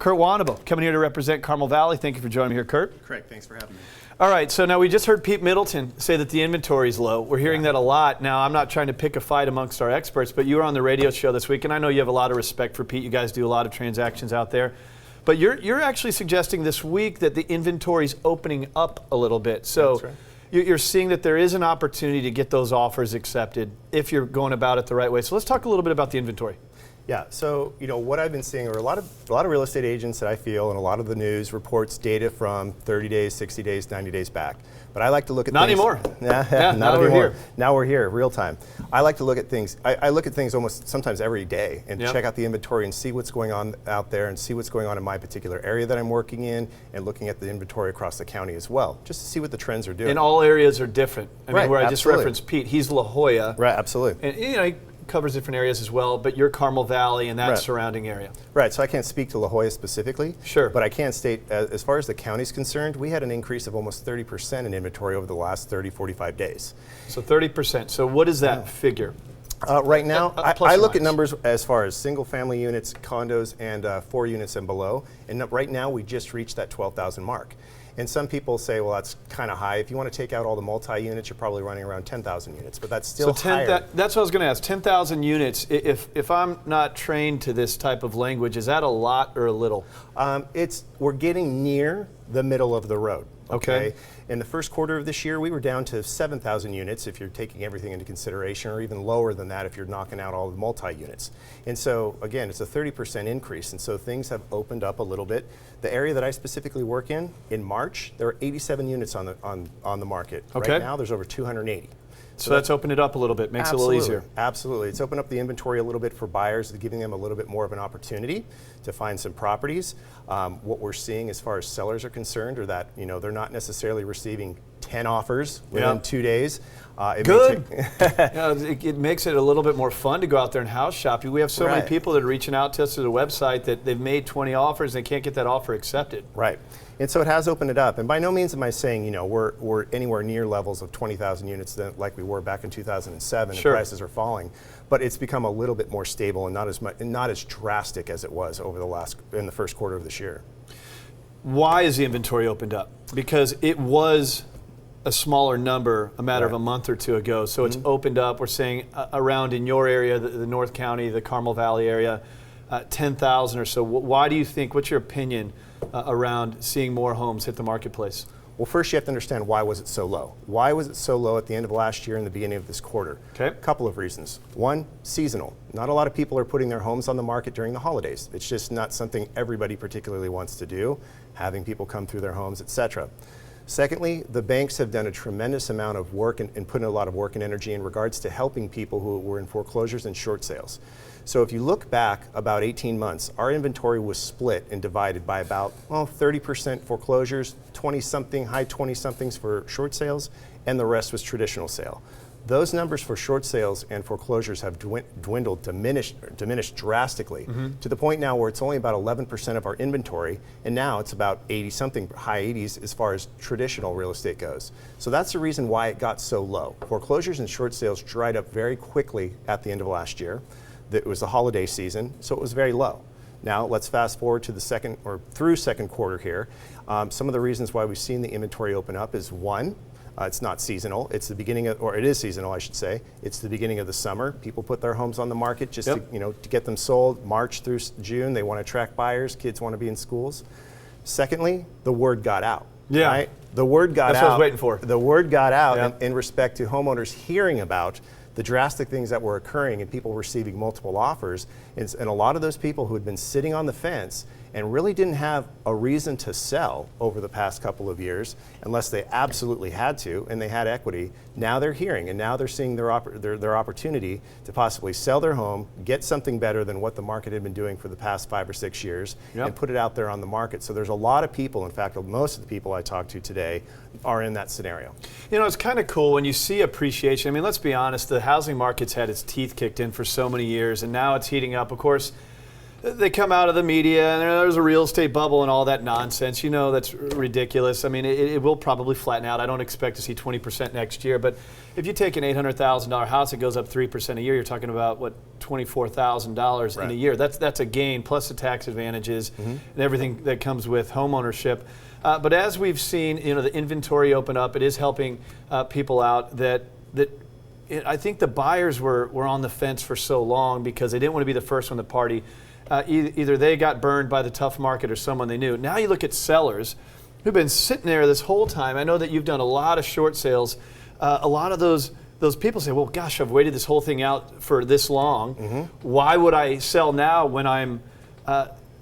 Kurt Wannebo coming here to represent Carmel Valley. Thank you for joining me here, Kurt. Craig, thanks for having me. All right, so now we just heard Pete Middleton say that the inventory is low. We're hearing that a lot. Now, I'm not trying to pick a fight amongst our experts, but you were on the radio show this week, and I know you have a lot of respect for Pete. You guys do a lot of transactions out there. But you're actually suggesting this week that the inventory is opening up a little bit. So That's right. You're seeing that there is an opportunity to get those offers accepted if you're going about it the right way. So let's talk a little bit about the inventory. Yeah, so what I've been seeing are a lot of real estate agents that I feel, and a lot of the news reports data from 30 days, 60 days, 90 days back. But I like to look at not things. Anymore. Not now anymore. we're here. Now we're here, real time. I like to look at things. I look at things almost sometimes every day and check out the inventory and see what's going on out there and see what's going on in my particular area that I'm working in, and looking at the inventory across the county as well, just to see what the trends are doing. And all areas are different. I mean, where I just absolutely. referenced Pete, he's La Jolla. Right, absolutely. And he covers different areas as well, but you're Carmel Valley and that surrounding area. Right, so I can't speak to La Jolla specifically. Sure. But I can state, as far as the county's concerned, we had an increase of almost 30% in inventory over the last 30, 45 days. So 30%. So what is that figure? Right now, Plus I or look at minus. numbers as far as single family units, condos, and 4 units and below. And right now, we just reached that 12,000 mark. And some people say, well, that's kind of high. If you want to take out all the multi-units, you're probably running around 10,000 units, but that's still higher. That's what I was going to ask. 10,000 units. If I'm not trained to this type of language, is that a lot or a little? We're getting near the middle of the road. Okay. In the first quarter of this year, we were down to 7,000 units if you're taking everything into consideration, or even lower than that if you're knocking out all the multi-units. And so, again, it's a 30% increase, and so things have opened up a little bit. The area that I specifically work in March, there were 87 units on the market. Okay. Right now, there's over 280. So that's opened it up a little bit, makes it a little easier. Absolutely. It's opened up the inventory a little bit for buyers, giving them a little bit more of an opportunity to find some properties. What we're seeing as far as sellers are concerned are that they're not necessarily receiving 10 offers within 2 days. Good. It makes it a little bit more fun to go out there and house shop. We have so many people that are reaching out to us through the website that they've made 20 offers and they can't get that offer accepted. Right. And so it has opened it up. And by no means am I saying, we're anywhere near levels of 20,000 units like we were back in 2007. Sure. And prices are falling. But it's become a little bit more stable and not as drastic as it was in the first quarter of this year. Why is the inventory opened up? Because it was a smaller number a matter of a month or two ago. So it's opened up. We're saying around in your area, the North County, the Carmel Valley area, 10,000 or so. Why do you think, what's your opinion around seeing more homes hit the marketplace? Well, first you have to understand, why was it so low? Why was it so low at the end of last year and the beginning of this quarter? Okay. A couple of reasons. One, seasonal. Not a lot of people are putting their homes on the market during the holidays. It's just not something everybody particularly wants to do, having people come through their homes, etc. Secondly, the banks have done a tremendous amount of work and put in a lot of work and energy in regards to helping people who were in foreclosures and short sales. So if you look back about 18 months, our inventory was split and divided by about 30% foreclosures, 20-something, high 20-somethings for short sales, and the rest was traditional sale. Those numbers for short sales and foreclosures have dwindled, diminished drastically, to the point now where it's only about 11% of our inventory, and now it's about 80-something, high 80s as far as traditional real estate goes. So that's the reason why it got so low. Foreclosures and short sales dried up very quickly at the end of last year. It was the holiday season, so it was very low. Now let's fast forward to the second quarter here. Some of the reasons why we've seen the inventory open up is, one, it's not seasonal. It's the beginning of, or it is seasonal, I should say. It's the beginning of the summer. People put their homes on the market just to get them sold. March through June, they want to attract buyers. Kids want to be in schools. Secondly, the word got out. Yeah. Right? The word got out. That's what I was waiting for. The word got out in respect to homeowners hearing about the drastic things that were occurring and people receiving multiple offers. And a lot of those people who had been sitting on the fence and really didn't have a reason to sell over the past couple of years, unless they absolutely had to and they had equity, now they're hearing and now they're seeing their opportunity to possibly sell their home, get something better than what the market had been doing for the past 5 or 6 years, and put it out there on the market. So there's a lot of people, in fact, most of the people I talk to today are in that scenario. It's kind of cool when you see appreciation. I mean, let's be honest, the housing market's had its teeth kicked in for so many years, and now it's heating up. Of course, they come out of the media and there's a real estate bubble and all that nonsense. You know, that's ridiculous. I mean, it will probably flatten out. I don't expect to see 20% next year, but if you take an $800,000 house, it goes up 3% a year. You're talking about what, $24,000 in a year. That's a gain plus the tax advantages and everything that comes with home ownership. But as we've seen, you know, the inventory open up, it is helping people out that I think the buyers were on the fence for so long because they didn't want to be the first one to party. Either they got burned by the tough market or someone they knew. Now you look at sellers who've been sitting there this whole time. I know that you've done a lot of short sales. A lot of those people say, well, gosh, I've waited this whole thing out for this long. Why would I sell now when I'm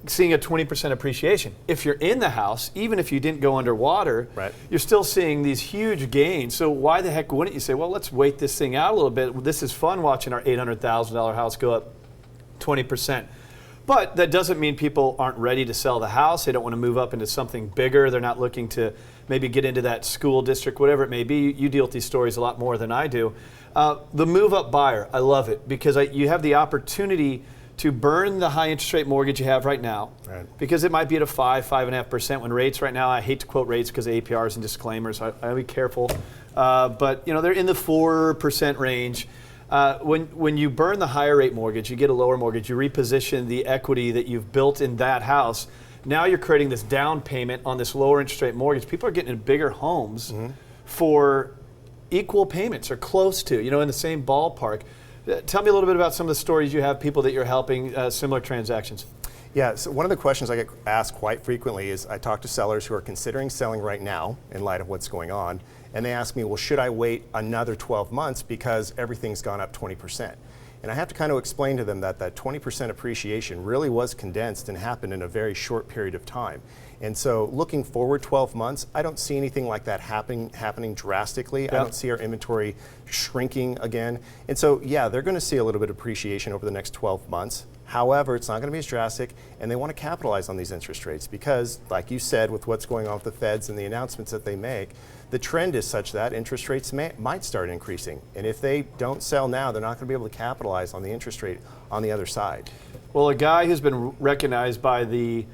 seeing a 20% appreciation? If you're in the house, even if you didn't go underwater, you're still seeing these huge gains. So why the heck wouldn't you say, well, let's wait this thing out a little bit. This is fun watching our $800,000 house go up 20%. But that doesn't mean people aren't ready to sell the house. They don't want to move up into something bigger. They're not looking to maybe get into that school district, whatever it may be. You deal with these stories a lot more than I do. The move-up buyer, I love it because you have the opportunity to burn the high interest rate mortgage you have right now, because it might be at a 5.5% when rates right now, I hate to quote rates because of APRs and disclaimers, I'll be careful, but you know, they're in the 4% range. When you burn the higher rate mortgage, you get a lower mortgage, you reposition the equity that you've built in that house. Now you're creating this down payment on this lower interest rate mortgage. People are getting in bigger homes for equal payments or close to, you know, in the same ballpark. Tell me a little bit about some of the stories you have, people that you're helping, similar transactions. Yeah, so one of the questions I get asked quite frequently is I talk to sellers who are considering selling right now in light of what's going on, and they ask me, well, should I wait another 12 months because everything's gone up 20%? And I have to kind of explain to them that that 20% appreciation really was condensed and happened in a very short period of time. And so looking forward 12 months, I don't see anything like that happening drastically. I don't see our inventory shrinking again. And so, yeah, they're going to see a little bit of appreciation over the next 12 months. However, it's not going to be as drastic, and they want to capitalize on these interest rates because, like you said, with what's going on with the feds and the announcements that they make, the trend is such that interest rates might start increasing. And if they don't sell now, they're not going to be able to capitalize on the interest rate on the other side. Well, a guy who's been recognized by the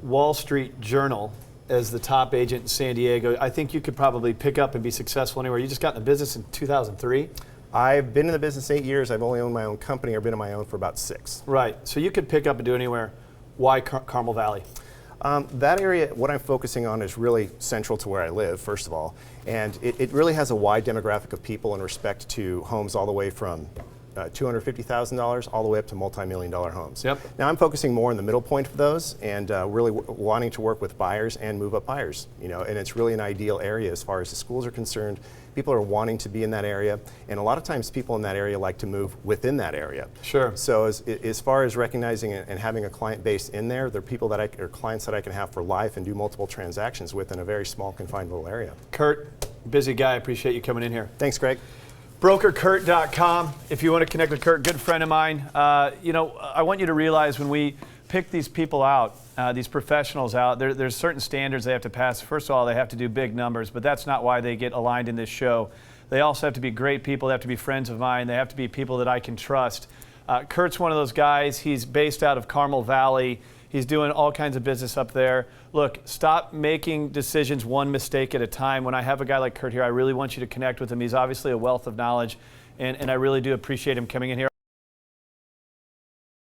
Wall Street Journal as the top agent in San Diego, I think you could probably pick up and be successful anywhere. You just got in the business in 2003? I've been in the business 8 years. I've only owned my own company or been on my own for about 6. Right. So you could pick up and do anywhere. Why Carmel Valley? That area, what I'm focusing on is really central to where I live, first of all. And it really has a wide demographic of people in respect to homes all the way from $250,000 all the way up to multi-million-dollar homes. Now I'm focusing more on the middle point of those and really wanting to work with buyers and move-up buyers. You know, and it's really an ideal area as far as the schools are concerned. People are wanting to be in that area, and a lot of times people in that area like to move within that area. Sure. So as far as recognizing and having a client base in there, they're people that or clients that I can have for life and do multiple transactions with in a very small, confined little area. Kurt, busy guy. I appreciate you coming in here. Thanks, Greg. BrokerKurt.com. If you want to connect with Kurt, good friend of mine. You know, I want you to realize when we pick these people out, these professionals out, there's certain standards they have to pass. First of all, they have to do big numbers, but that's not why they get aligned in this show. They also have to be great people. They have to be friends of mine. They have to be people that I can trust. Kurt's one of those guys. He's based out of Carmel Valley. He's doing all kinds of business up there. Look, stop making decisions one mistake at a time. When I have a guy like Kurt here, I really want you to connect with him. He's obviously a wealth of knowledge, and I really do appreciate him coming in here.